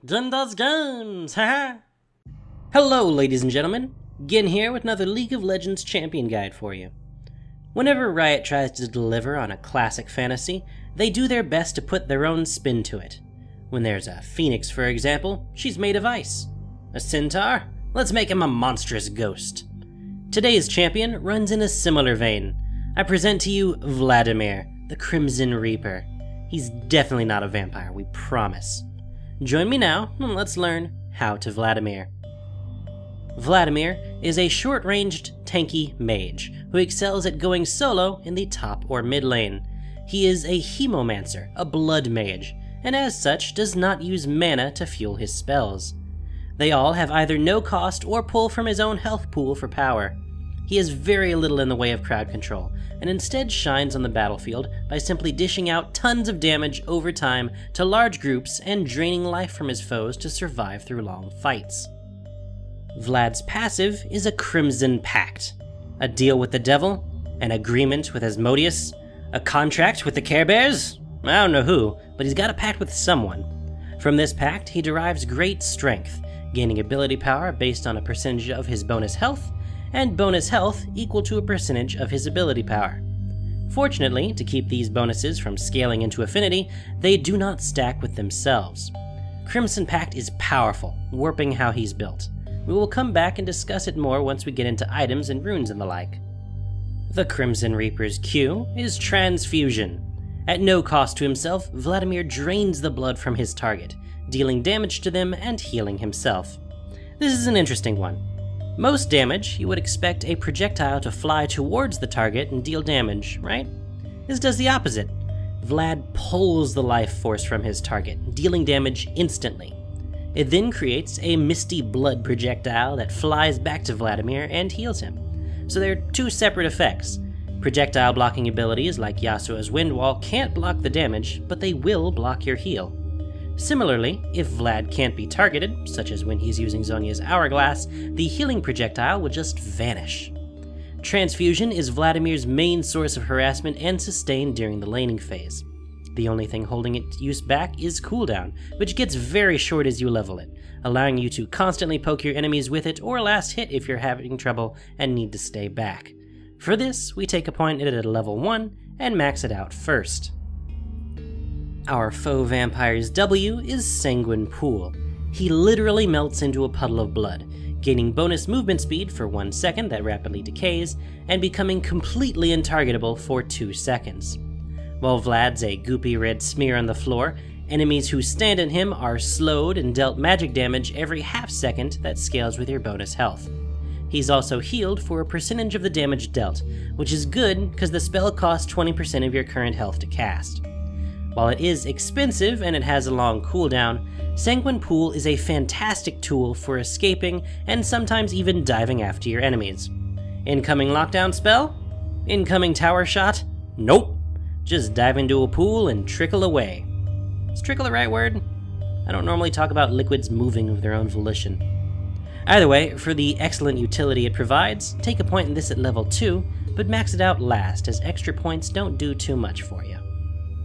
Gin does games, haha! Hello ladies and gentlemen, Gin here with another League of Legends champion guide for you. Whenever Riot tries to deliver on a classic fantasy, they do their best to put their own spin to it. When there's a phoenix, for example, she's made of ice. A centaur? Let's make him a monstrous ghost. Today's champion runs in a similar vein. I present to you Vladimir, the Crimson Reaper. He's definitely not a vampire, we promise. Join me now and let's learn how to Vladimir. Vladimir is a short-ranged, tanky mage who excels at going solo in the top or mid lane. He is a hemomancer, a blood mage, and as such does not use mana to fuel his spells. They all have either no cost or pull from his own health pool for power. He has very little in the way of crowd control, and instead shines on the battlefield by simply dishing out tons of damage over time to large groups and draining life from his foes to survive through long fights. Vlad's passive is a Crimson Pact. A deal with the devil, an agreement with Asmodeus, a contract with the Care Bears? I don't know who, but he's got a pact with someone. From this pact, he derives great strength, gaining ability power based on a percentage of his bonus health, and bonus health equal to a percentage of his ability power. Fortunately, to keep these bonuses from scaling into affinity, they do not stack with themselves. Crimson Pact is powerful, warping how he's built. We will come back and discuss it more once we get into items and runes and the like. The Crimson Reaper's Q is Transfusion. At no cost to himself, Vladimir drains the blood from his target, dealing damage to them and healing himself. This is an interesting one. Most damage, you would expect a projectile to fly towards the target and deal damage, right? This does the opposite. Vlad pulls the life force from his target, dealing damage instantly. It then creates a misty blood projectile that flies back to Vladimir and heals him. So there are two separate effects. Projectile blocking abilities like Yasuo's Wind Wall can't block the damage, but they will block your heal. Similarly, if Vlad can't be targeted, such as when he's using Zhonya's Hourglass, the healing projectile will just vanish. Transfusion is Vladimir's main source of harassment and sustain during the laning phase. The only thing holding its use back is cooldown, which gets very short as you level it, allowing you to constantly poke your enemies with it or last hit if you're having trouble and need to stay back. For this, we take a point at a level 1 and max it out first. Our faux vampire's W is Sanguine Pool. He literally melts into a puddle of blood, gaining bonus movement speed for 1 second that rapidly decays, and becoming completely untargetable for 2 seconds. While Vlad's a goopy red smear on the floor, enemies who stand in him are slowed and dealt magic damage every half second that scales with your bonus health. He's also healed for a percentage of the damage dealt, which is good because the spell costs 20% of your current health to cast. While it is expensive and it has a long cooldown, Sanguine Pool is a fantastic tool for escaping and sometimes even diving after your enemies. Incoming lockdown spell? Incoming tower shot? Nope. Just dive into a pool and trickle away. Is trickle the right word? I don't normally talk about liquids moving of their own volition. Either way, for the excellent utility it provides, take a point in this at level 2, but max it out last as extra points don't do too much for you.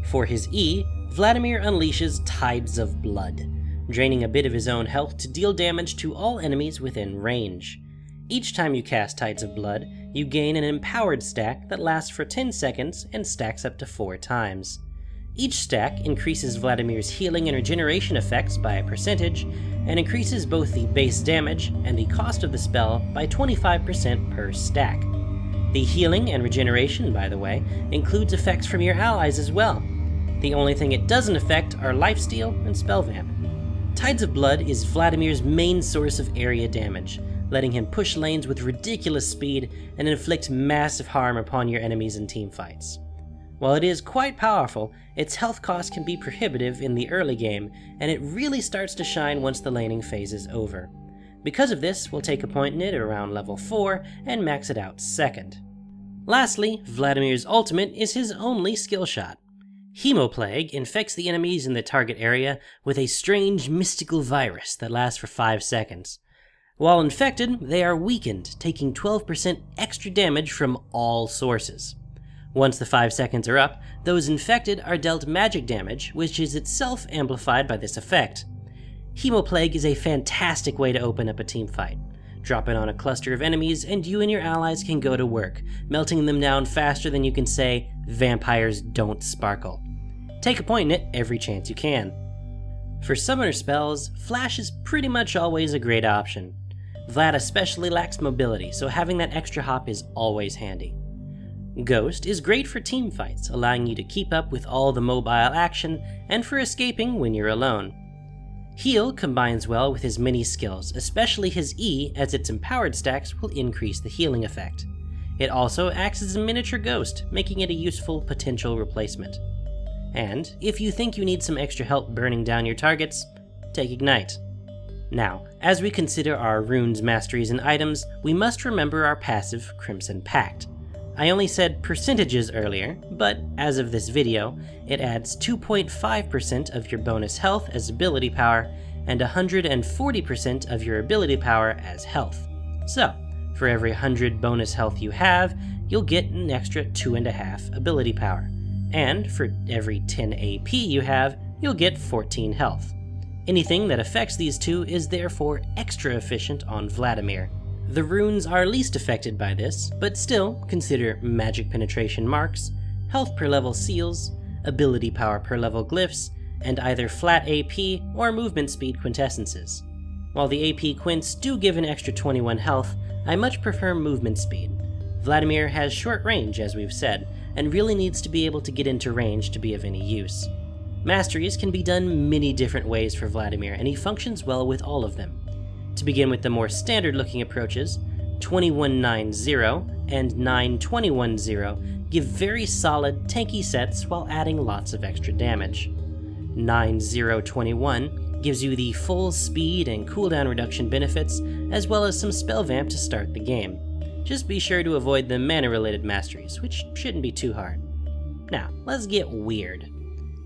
For his E, Vladimir unleashes Tides of Blood, draining a bit of his own health to deal damage to all enemies within range. Each time you cast Tides of Blood, you gain an empowered stack that lasts for 10 seconds and stacks up to 4 times. Each stack increases Vladimir's healing and regeneration effects by a percentage, and increases both the base damage and the cost of the spell by 25% per stack. The healing and regeneration, by the way, includes effects from your allies as well. The only thing it doesn't affect are lifesteal and spell vamp. Tides of Blood is Vladimir's main source of area damage, letting him push lanes with ridiculous speed and inflict massive harm upon your enemies in teamfights. While it is quite powerful, its health cost can be prohibitive in the early game, and it really starts to shine once the laning phase is over. Because of this, we'll take a point in it around level 4 and max it out second. Lastly, Vladimir's ultimate is his only skill shot. Hemoplague infects the enemies in the target area with a strange mystical virus that lasts for 5 seconds. While infected, they are weakened, taking 12% extra damage from all sources. Once the 5 seconds are up, those infected are dealt magic damage, which is itself amplified by this effect. Hemoplague is a fantastic way to open up a team fight. Drop it on a cluster of enemies and you and your allies can go to work, melting them down faster than you can say, "Vampires don't sparkle." Take a point in it every chance you can. For summoner spells, Flash is pretty much always a great option. Vlad especially lacks mobility, so having that extra hop is always handy. Ghost is great for team fights, allowing you to keep up with all the mobile action and for escaping when you're alone. Heal combines well with his mini skills, especially his E, as its empowered stacks will increase the healing effect. It also acts as a miniature ghost, making it a useful potential replacement. And if you think you need some extra help burning down your targets, take Ignite. Now, as we consider our runes, masteries, and items, we must remember our passive Crimson Pact. I only said percentages earlier, but as of this video, it adds 2.5% of your bonus health as ability power and 140% of your ability power as health. So, for every 100 bonus health you have, you'll get an extra 2.5 ability power. And for every 10 AP you have, you'll get 14 health. Anything that affects these two is therefore extra efficient on Vladimir. The runes are least affected by this, but still consider magic penetration marks, health per level seals, ability power per level glyphs, and either flat AP or movement speed quintessences. While the AP quints do give an extra 21 health, I much prefer movement speed. Vladimir has short range, as we've said, and really needs to be able to get into range to be of any use. Masteries can be done many different ways for Vladimir, and he functions well with all of them. To begin with the more standard looking approaches, 2190 and 9210 give very solid, tanky sets while adding lots of extra damage. 9021 gives you the full speed and cooldown reduction benefits, as well as some spell vamp to start the game. Just be sure to avoid the mana related masteries, which shouldn't be too hard. Now, let's get weird.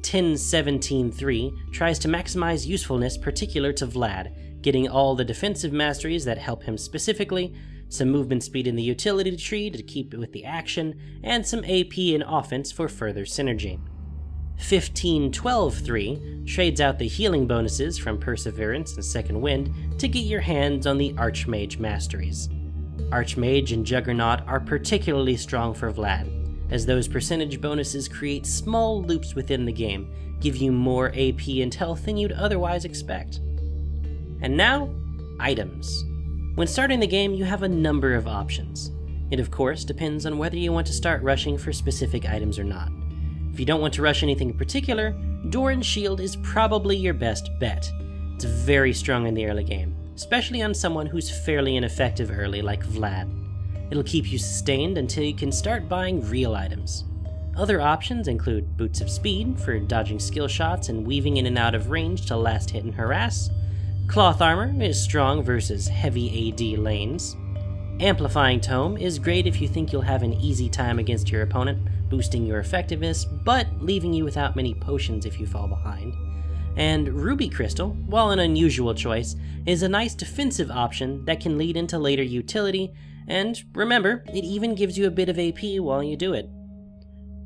10173 tries to maximize usefulness particular to Vlad, getting all the defensive masteries that help him specifically, some movement speed in the utility tree to keep it with the action, and some AP and offense for further synergy. 15123 trades out the healing bonuses from Perseverance and Second Wind to get your hands on the Archmage masteries. Archmage and Juggernaut are particularly strong for Vlad, as those percentage bonuses create small loops within the game, give you more AP and health than you'd otherwise expect. And now, items. When starting the game, you have a number of options. It of course depends on whether you want to start rushing for specific items or not. If you don't want to rush anything in particular, Doran's Shield is probably your best bet. It's very strong in the early game, especially on someone who's fairly ineffective early like Vlad. It'll keep you sustained until you can start buying real items. Other options include Boots of Speed for dodging skill shots and weaving in and out of range to last hit and harass. Cloth Armor is strong versus heavy AD lanes. Amplifying Tome is great if you think you'll have an easy time against your opponent, boosting your effectiveness, but leaving you without many potions if you fall behind. And Ruby Crystal, while an unusual choice, is a nice defensive option that can lead into later utility, and remember, it even gives you a bit of AP while you do it.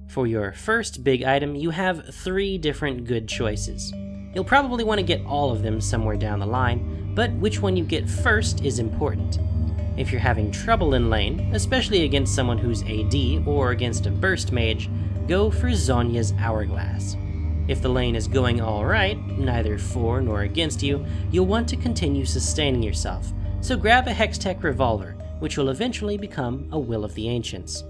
For your first big item, you have 3 different good choices. You'll probably want to get all of them somewhere down the line, but which one you get first is important. If you're having trouble in lane, especially against someone who's AD or against a burst mage, go for Zhonya's Hourglass. If the lane is going alright, neither for nor against you, you'll want to continue sustaining yourself, so grab a Hextech Revolver, which will eventually become a Will of the Ancients.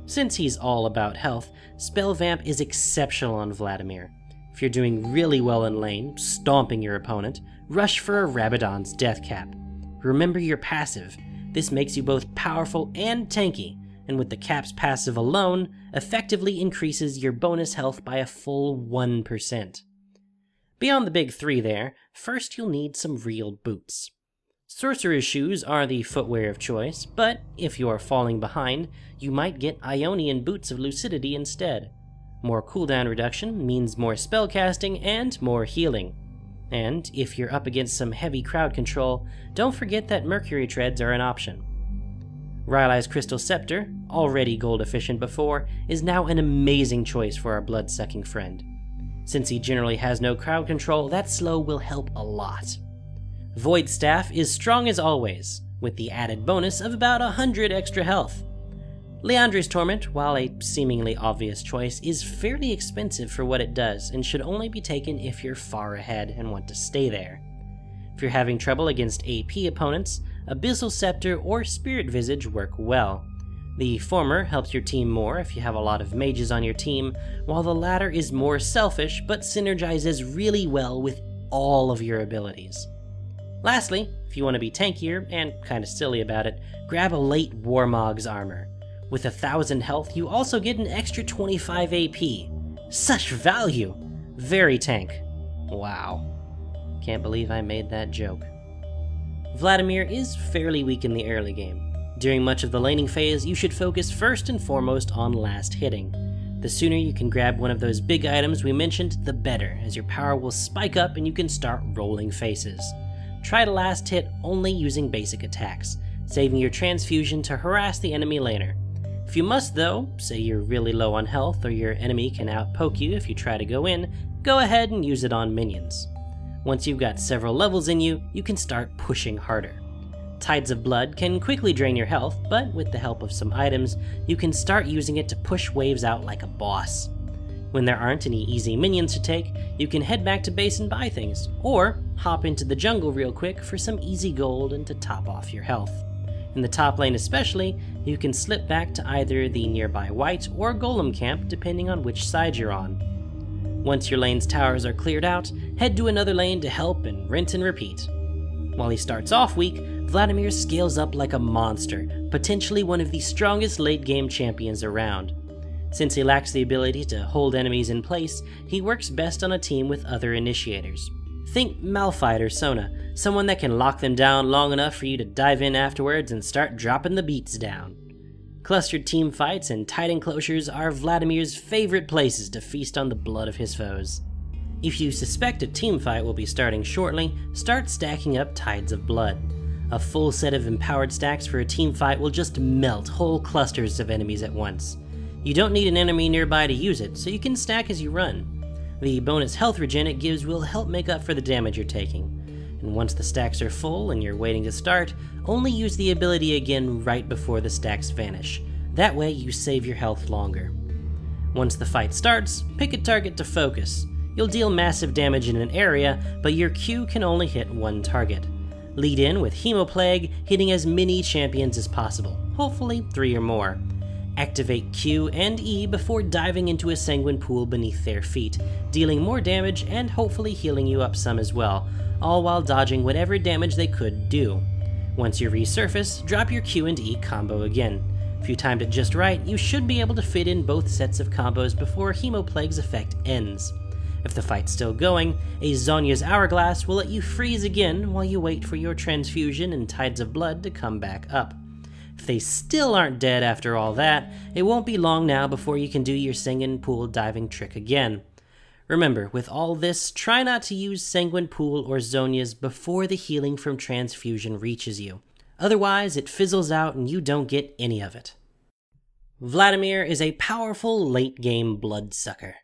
Since he's all about health, Spell Vamp is exceptional on Vladimir. If you're doing really well in lane, stomping your opponent, rush for a Rabadon's Death Cap. Remember your passive. This makes you both powerful and tanky, and with the cap's passive alone, effectively increases your bonus health by a full 1%. Beyond the big 3 there, first you'll need some real boots. Sorcerer's Shoes are the footwear of choice, but if you are falling behind, you might get Ionian Boots of Lucidity instead. More cooldown reduction means more spellcasting and more healing. And if you're up against some heavy crowd control, don't forget that Mercury Treads are an option. Rylai's Crystal Scepter, already gold efficient before, is now an amazing choice for our blood-sucking friend. Since he generally has no crowd control, that slow will help a lot. Void Staff is strong as always, with the added bonus of about 100 extra health. Liandry's Torment, while a seemingly obvious choice, is fairly expensive for what it does and should only be taken if you're far ahead and want to stay there. If you're having trouble against AP opponents, Abyssal Scepter or Spirit Visage work well. The former helps your team more if you have a lot of mages on your team, while the latter is more selfish but synergizes really well with all of your abilities. Lastly, if you want to be tankier and kinda silly about it, grab a late Warmog's armor. With 1000 health, you also get an extra 25 AP. Such value! Very tank. Wow. Can't believe I made that joke. Vladimir is fairly weak in the early game. During much of the laning phase, you should focus first and foremost on last hitting. The sooner you can grab one of those big items we mentioned, the better, as your power will spike up and you can start rolling faces. Try to last hit only using basic attacks, saving your transfusion to harass the enemy laner. If you must though, say you're really low on health or your enemy can outpoke you if you try to go in, go ahead and use it on minions. Once you've got several levels in you, you can start pushing harder. Tides of Blood can quickly drain your health, but with the help of some items, you can start using it to push waves out like a boss. When there aren't any easy minions to take, you can head back to base and buy things, or hop into the jungle real quick for some easy gold and to top off your health. In the top lane especially, you can slip back to either the nearby white or golem camp depending on which side you're on. Once your lane's towers are cleared out, head to another lane to help and rinse and repeat. While he starts off weak, Vladimir scales up like a monster, potentially one of the strongest late-game champions around. Since he lacks the ability to hold enemies in place, he works best on a team with other initiators. Think Malphite or Sona, someone that can lock them down long enough for you to dive in afterwards and start dropping the beats down. Clustered team fights and tight enclosures are Vladimir's favorite places to feast on the blood of his foes. If you suspect a team fight will be starting shortly, start stacking up Tides of Blood. A full set of empowered stacks for a team fight will just melt whole clusters of enemies at once. You don't need an enemy nearby to use it, so you can stack as you run. The bonus health regen it gives will help make up for the damage you're taking. And once the stacks are full and you're waiting to start, only use the ability again right before the stacks vanish. That way you save your health longer. Once the fight starts, pick a target to focus. You'll deal massive damage in an area, but your Q can only hit one target. Lead in with Hemoplague, hitting as many champions as possible, hopefully 3 or more. Activate Q and E before diving into a sanguine pool beneath their feet, dealing more damage and hopefully healing you up some as well, all while dodging whatever damage they could do. Once you resurface, drop your Q and E combo again. If you timed it just right, you should be able to fit in both sets of combos before Hemoplague's effect ends. If the fight's still going, a Zhonya's Hourglass will let you freeze again while you wait for your Transfusion and Tides of Blood to come back up. If they still aren't dead after all that, it won't be long now before you can do your Sanguine Pool diving trick again. Remember, with all this, try not to use Sanguine Pool or Zhonya's before the healing from Transfusion reaches you. Otherwise, it fizzles out and you don't get any of it. Vladimir is a powerful late-game bloodsucker.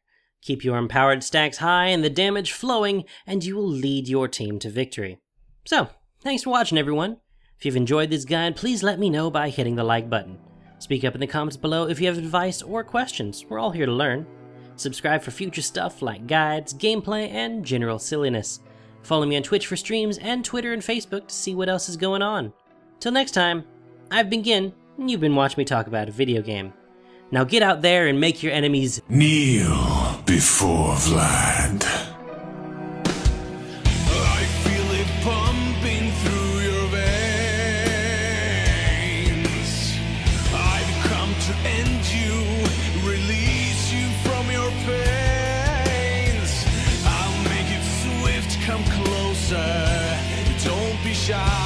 Keep your empowered stacks high and the damage flowing, and you will lead your team to victory. So, thanks for watching everyone. If you've enjoyed this guide, please let me know by hitting the like button. Speak up in the comments below if you have advice or questions. We're all here to learn. Subscribe for future stuff like guides, gameplay, and general silliness. Follow me on Twitch for streams and Twitter and Facebook to see what else is going on. Till next time, I've been Gin, and you've been watching me talk about a video game. Now get out there and make your enemies kneel before Vlad. I feel it pumping through your veins. I've come to end you, release you from your pains. I'll make it swift, come closer, don't be shy.